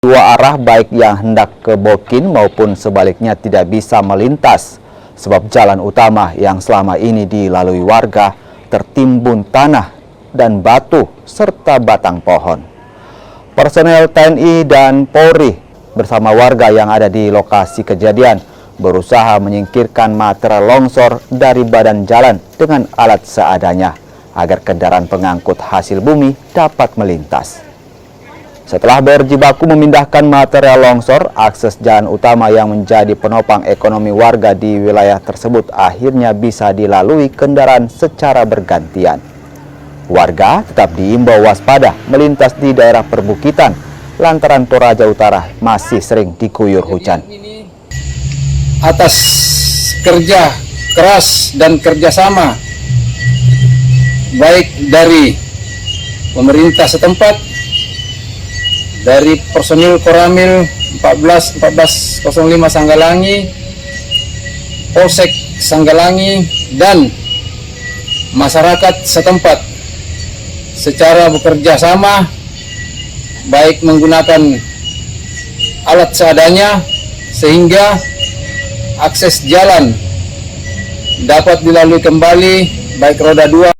Dua arah baik yang hendak ke Bokin maupun sebaliknya tidak bisa melintas sebab jalan utama yang selama ini dilalui warga tertimbun tanah dan batu serta batang pohon. Personel TNI dan Polri bersama warga yang ada di lokasi kejadian berusaha menyingkirkan material longsor dari badan jalan dengan alat seadanya agar kendaraan pengangkut hasil bumi dapat melintas. Setelah berjibaku memindahkan material longsor, akses jalan utama yang menjadi penopang ekonomi warga di wilayah tersebut akhirnya bisa dilalui kendaraan secara bergantian. Warga tetap diimbau waspada melintas di daerah perbukitan lantaran Toraja Utara masih sering diguyur hujan. Atas kerja keras dan kerjasama baik dari pemerintah setempat, dari personil Koramil 1405 Sanggalangi, Polsek Sanggalangi, dan masyarakat setempat secara bekerja sama baik menggunakan alat seadanya sehingga akses jalan dapat dilalui kembali baik roda 2